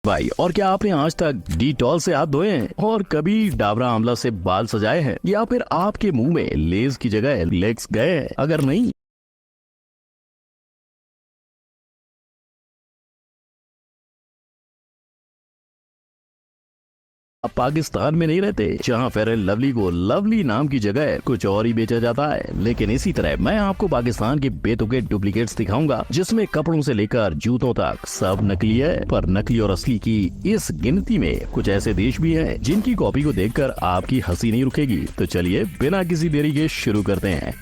भाई, और क्या आपने आज तक डिटॉल से हाथ धोए हैं और कभी डाबरा आंवला से बाल सजाए हैं, या फिर आपके मुंह में लेज की जगह लेग्स गए हैं? अगर नहीं, आप पाकिस्तान में नहीं रहते, जहां फेयर एंड लवली को लवली नाम की जगह कुछ और ही बेचा जाता है। लेकिन इसी तरह मैं आपको पाकिस्तान के बेतुके डुप्लीकेट्स दिखाऊंगा, जिसमें कपड़ों से लेकर जूतों तक सब नकली है। पर नकली और असली की इस गिनती में कुछ ऐसे देश भी हैं जिनकी कॉपी को देखकर आपकी हंसी नहीं रुकेगी। तो चलिए बिना किसी देरी के शुरू करते हैं।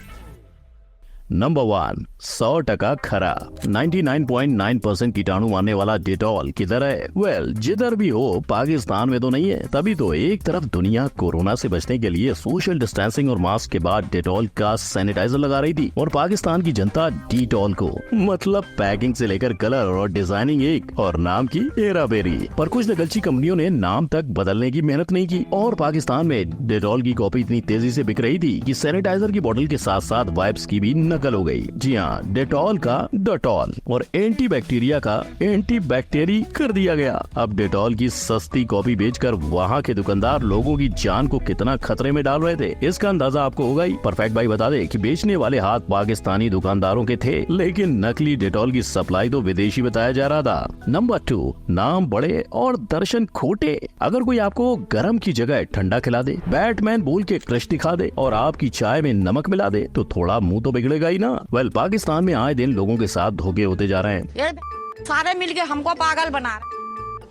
नंबर 1, 100% खरा। 99.9% कीटाणु मारने वाला डेटॉल किधर है? वेल, जिधर भी हो, पाकिस्तान में तो नहीं है। तभी तो एक तरफ दुनिया कोरोना से बचने के लिए सोशल डिस्टेंसिंग और मास्क के बाद डेटॉल का सैनिटाइजर लगा रही थी, और पाकिस्तान की जनता डिटॉल को, मतलब पैकिंग से लेकर कलर और डिजाइनिंग एक, और नाम की हेरा फेरी। पर कुछ नकलची कंपनियों ने नाम तक बदलने की मेहनत नहीं की, और पाकिस्तान में डेटॉल की कॉपी इतनी तेजी से बिक रही थी कि सैनिटाइजर की बोतल के साथ साथ वाइप्स की भी नकल हो गई। जी हाँ, डेटॉल का डेटॉल और एंटी बैक्टीरिया का एंटी बैक्टेरी कर दिया गया। अब डेटॉल की सस्ती कॉपी बेचकर वहाँ के दुकानदार लोगों की जान को कितना खतरे में डाल रहे थे, इसका अंदाजा आपको होगा ही। परफेक्ट भाई बता दे कि बेचने वाले हाथ पाकिस्तानी दुकानदारों के थे, लेकिन नकली डेटॉल की सप्लाई तो विदेशी बताया जा रहा था। नंबर 2, नाम बड़े और दर्शन खोटे। अगर कोई आपको गर्म की जगह ठंडा खिला दे, बैटमैन बोल के क्रश दिखा दे और आपकी चाय में नमक मिला दे, तो थोड़ा मुंह तो बिगड़ेगा ही ना। वेल, पाकिस्तान में आए दिन लोगों के साथ धोखे होते जा रहे हैं। ये सारे मिलके हमको पागल बना रहे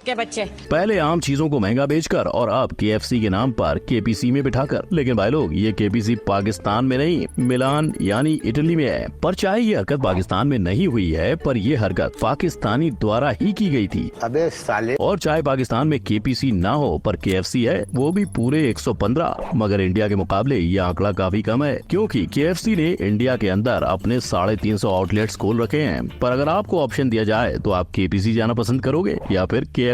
के बच्चे। पहले आम चीजों को महंगा बेचकर और अब KFC के नाम पर KPC में बिठाकर। लेकिन भाई लोग, ये KPC पाकिस्तान में नहीं, मिलान यानी इटली में है। पर चाहे ये हरकत पाकिस्तान में नहीं हुई है, पर ये हरकत पाकिस्तानी द्वारा ही की गई थी। अबे साले। और चाहे पाकिस्तान में KPC ना हो, पर KFC है, वो भी पूरे 115। मगर इंडिया के मुकाबले ये आंकड़ा काफी कम है, क्योंकि KFC ने इंडिया के अंदर अपने 350 आउटलेट्स खोल रखे हैं। पर अगर आपको ऑप्शन दिया जाए तो आप KPC जाना पसंद करोगे या फिर KFC?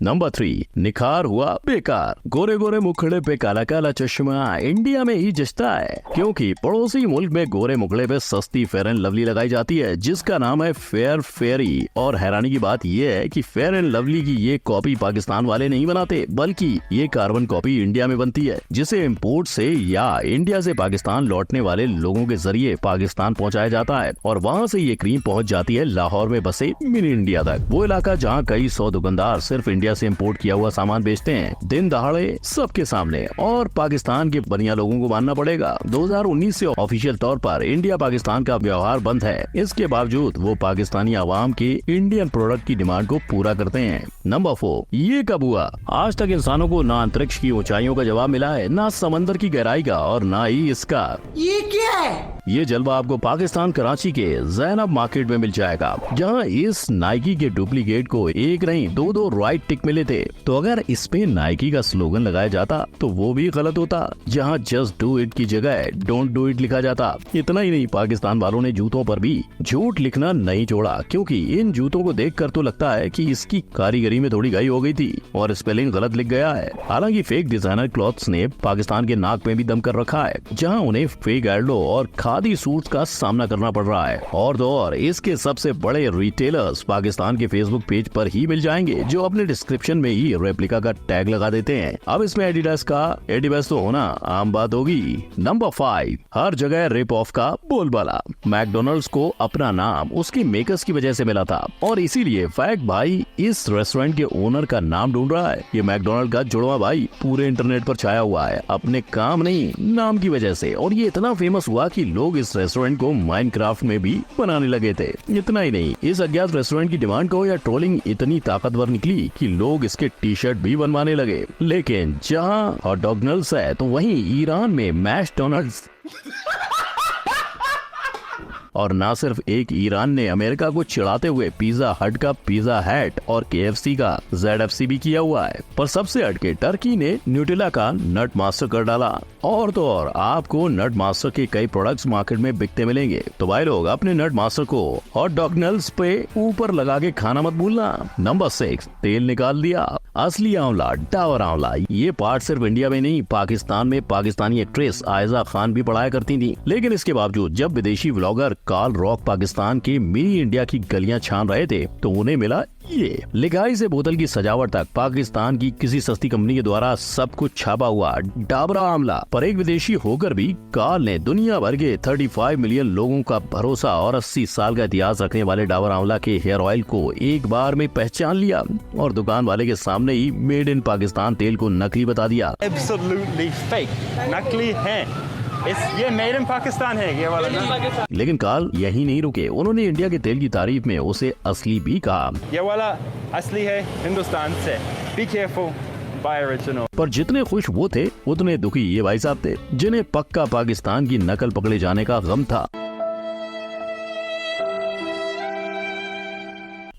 नंबर 3, निखार हुआ बेकार। गोरे गोरे मुखड़े पे काला काला चश्मा इंडिया में ही जचता है, क्योंकि पड़ोसी मुल्क में गोरे मुखड़े पे सस्ती फेयर एंड लवली लगाई जाती है, जिसका नाम है फेयर फेयरी। और हैरानी की बात यह है कि फेयर एंड लवली की ये कॉपी पाकिस्तान वाले नहीं बनाते, बल्कि ये कार्बन कॉपी इंडिया में बनती है, जिसे इम्पोर्ट से या इंडिया से पाकिस्तान लौटने वाले लोगों के जरिए पाकिस्तान पहुँचाया जाता है, और वहाँ से ये क्रीम पहुँच जाती है लाहौर में बसे मिनी इंडिया तक। वो इलाका जहाँ कई 100 दुकानदार सिर्फ इंडिया से इंपोर्ट किया हुआ सामान बेचते हैं, दिन दहाड़े सबके सामने। और पाकिस्तान के बनिया लोगों को मानना पड़ेगा, 2019 से ऑफिशियल तौर पर इंडिया पाकिस्तान का व्यवहार बंद है। इसके बावजूद वो पाकिस्तानी आवाम के इंडियन प्रोडक्ट की डिमांड को पूरा करते हैं। नंबर 4, ये कब हुआ? आज तक इंसानों को ना अंतरिक्ष की ऊंचाइयों का जवाब मिला है, ना समंदर की गहराई का, और ना ही इसका। ये क्या है? ये जलवा आपको पाकिस्तान कराची के ज़ैनब मार्केट में मिल जाएगा, जहां इस नाइकी के डुप्लीकेट को एक नहीं 2 राइट टिक मिले थे। तो अगर इस पे नाइकी का स्लोगन लगाया जाता तो वो भी गलत होता, जहां जस्ट डू इट की जगह डोंट डू इट लिखा जाता। इतना ही नहीं, पाकिस्तान वालों ने जूतों पर भी झूठ लिखना नहीं छोड़ा, क्योंकि इन जूतों को देखकर तो लगता है कि इसकी कारीगरी में थोड़ी घाई हो गई थी और स्पेलिंग गलत लिख गया है। हालांकि फेक डिजाइनर क्लॉथ्स ने पाकिस्तान के नाक में भी दम कर रखा है, जहाँ उन्हें फेक एडलो और खादी सूट्स का सामना करना पड़ रहा है। और तो और इसके सबसे बड़े रिटेलर्स पाकिस्तान के फेसबुक पेज पर ही मिल जाएंगे, जो अपने डिस्क्रिप्शन में ही रेप्लिका का टैग लगा देते हैं। अब इसमें एडिडास का एडिबस तो होना आम बात होगी। नंबर 5, हर जगह रिप ऑफ का बोलबाला। मैकडोनल्ड्स को अपना नाम उसके मेकर्स की वजह से मिला था, और इसीलिए फैक भाई इस रेस्टोरेंट के ओनर का नाम ढूंढ रहा है। ये मैकडोनल्ड का जुड़वा भाई पूरे इंटरनेट पर छाया हुआ है, अपने काम नहीं नाम की वजह से। और ये इतना फेमस हुआ कि लोग इस रेस्टोरेंट को माइनक्राफ्ट में भी बनाने लगे थे। इतना ही नहीं, इस अज्ञात रेस्टोरेंट की डिमांड को या ट्रोलिंग इतनी ताकतवर निकली कि लोग इसके टी-शर्ट भी बनवाने लगे। लेकिन जहां हॉटडॉगनल्ड्स है, तो वहीं ईरान में मैकडोनल्ड्स और ना सिर्फ एक ईरान ने अमेरिका को चिढ़ाते हुए पिज्जा हट का पिज्जा हैट और KFC का ZFC भी किया हुआ है। पर सबसे हटके टर्की ने न्यूटेला का नट मास्टर कर डाला। और तो और आपको नट मास्टर के कई प्रोडक्ट्स मार्केट में बिकते मिलेंगे। तो भाई लोग, अपने नट मास्टर को हॉटडॉगनल्ड्स पे ऊपर लगा के खाना मत भूलना। नंबर 6, तेल निकाल दिया। असली आंवला, डाबर आंवला। ये पार्ट सिर्फ इंडिया में नहीं, पाकिस्तान में पाकिस्तानी एक्ट्रेस आयजा खान भी पढ़ाया करती थी। लेकिन इसके बावजूद जब विदेशी व्लॉगर कार्ल रॉक पाकिस्तान के मिनी इंडिया की गलियां छान रहे थे, तो उन्हें मिला ये लिखाई से बोतल की सजावट तक पाकिस्तान की किसी सस्ती कंपनी के द्वारा सब कुछ छापा हुआ डाबरा आमला। पर एक विदेशी होकर भी कार्ल ने दुनिया भर के 35 मिलियन लोगों का भरोसा और 80 साल का इतिहास रखने वाले डाबर आमला के हेयर ऑयल को एक बार में पहचान लिया और दुकान वाले के सामने ही मेड इन पाकिस्तान तेल को नकली बता दिया। Absolutely fake, नकली है। ये मेड इन पाकिस्तान है ये वाला। लेकिन कार्ल यही नहीं रुके, उन्होंने इंडिया के तेल की तारीफ में उसे असली भी कहा। ये वाला असली है हिंदुस्तान से। Be careful, buy original। पर जितने खुश वो थे उतने दुखी ये भाई साहब थे, जिन्हें पक्का पाकिस्तान की नकल पकड़े जाने का गम था।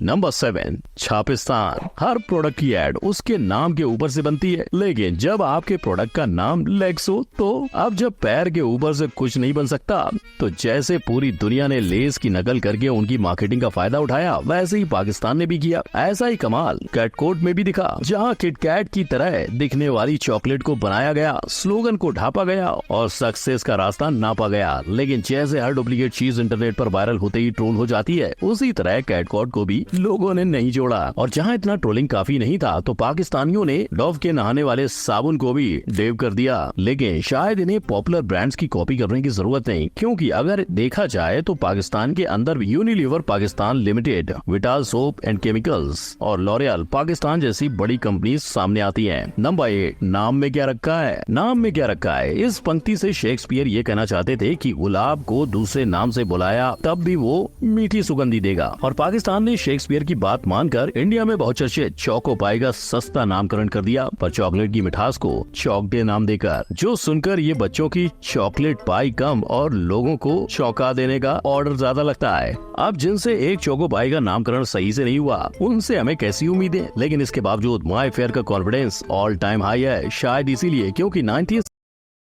नंबर 7, छापिस्तान। हर प्रोडक्ट की एड उसके नाम के ऊपर से बनती है, लेकिन जब आपके प्रोडक्ट का नाम लेग्स हो तो अब जब पैर के ऊपर से कुछ नहीं बन सकता, तो जैसे पूरी दुनिया ने लेस की नकल करके उनकी मार्केटिंग का फायदा उठाया, वैसे ही पाकिस्तान ने भी किया। ऐसा ही कमाल कैटकोट में भी दिखा, जहां किटकैट की तरह दिखने वाली चॉकलेट को बनाया गया, स्लोगन को ढापा गया और सक्सेस का रास्ता नापा गया। लेकिन जैसे हर डुप्लीकेट चीज इंटरनेट पर वायरल होते ही ट्रोल हो जाती है, उसी तरह कैटकोट को भी लोगों ने नहीं जोड़ा। और जहां इतना ट्रोलिंग काफी नहीं था, तो पाकिस्तानियों ने डव के नहाने वाले साबुन को भी डेव कर दिया। लेकिन शायद इन्हें पॉपुलर ब्रांड्स की कॉपी करने की जरूरत नहीं, क्योंकि अगर देखा जाए तो पाकिस्तान के अंदर Unilever Pakistan limited, vital soap and chemicals और लॉरियल पाकिस्तान जैसी बड़ी कंपनी सामने आती हैं। नंबर 8, नाम में क्या रखा है। नाम में क्या रखा है, इस पंक्ति से शेक्सपियर ये कहना चाहते थे कि गुलाब को दूसरे नाम से बुलाया तब भी वो मीठी सुगंधी देगा। और पाकिस्तान ने शेक्सपियर की बात मानकर इंडिया में बहुत चर्चित चोको पाई का सस्ता नामकरण कर दिया, पर चॉकलेट की मिठास को चॉक डे नाम देकर, जो सुनकर ये बच्चों की चॉकलेट पाई कम और लोगों को चौंका देने का ऑर्डर ज्यादा लगता है। अब जिनसे एक चोको पाई का नामकरण सही से नहीं हुआ, उनसे हमें कैसी उम्मीदें। लेकिन इसके बावजूद माय फेयर का कॉन्फिडेंस ऑल टाइम हाई है, शायद इसीलिए क्योंकि 90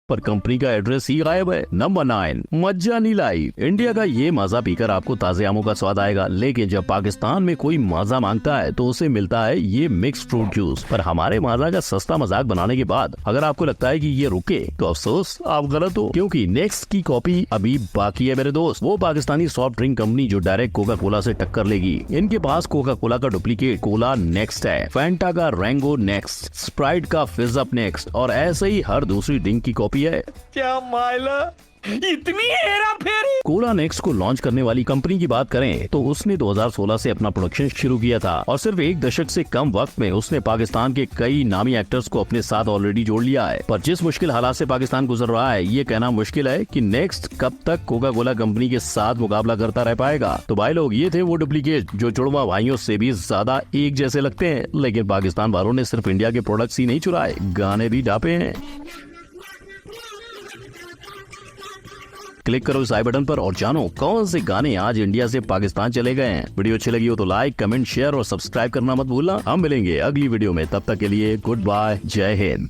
पर कंपनी का एड्रेस ही गायब है। नंबर 9, मज्जा नीलाई। इंडिया का ये माजा पीकर आपको ताजे आमों का स्वाद आएगा, लेकिन जब पाकिस्तान में कोई माजा मांगता है तो उसे मिलता है ये मिक्स फ्रूट जूस। पर हमारे माजा का सस्ता मजाक बनाने के बाद अगर आपको लगता है कि ये रुके, तो अफसोस आप गलत हो, क्योंकि नेक्स्ट की कॉपी अभी बाकी है मेरे दोस्त। वो पाकिस्तानी सॉफ्ट ड्रिंक कंपनी जो डायरेक्ट कोका कोला से टक्कर लेगी। इनके पास कोका कोला का डुप्लीकेट कोला नेक्स्ट है, फैंटा का रेंगो नेक्स्ट, स्प्राइट का फिज अप नेक्स्ट, और ऐसे ही हर दूसरी ड्रिंक की कॉपी है। क्या माइला, इतनी हेरा फेरी। कोला नेक्स्ट को लॉन्च करने वाली कंपनी की बात करें तो उसने 2016 से अपना प्रोडक्शन शुरू किया था और सिर्फ एक दशक से कम वक्त में उसने पाकिस्तान के कई नामी एक्टर्स को अपने साथ ऑलरेडी जोड़ लिया है। पर जिस मुश्किल हालात से पाकिस्तान गुजर रहा है, ये कहना मुश्किल है कि नेक्स्ट कब तक कोका कोला कंपनी के साथ मुकाबला करता रह पाएगा। तो भाई लोग, ये थे वो डुप्लीकेट जो जुड़वा भाइयों से भी ज्यादा एक जैसे लगते हैं। लेकिन पाकिस्तान वालों ने सिर्फ इंडिया के प्रोडक्ट्स ही नहीं चुराए, गाने भी ढापे हैं। क्लिक करो इस आई बटन पर और जानो कौन से गाने आज इंडिया से पाकिस्तान चले गए हैं। वीडियो अच्छी लगी हो तो लाइक, कमेंट, शेयर और सब्सक्राइब करना मत भूलना। हम मिलेंगे अगली वीडियो में, तब तक के लिए गुड बाय, जय हिंद।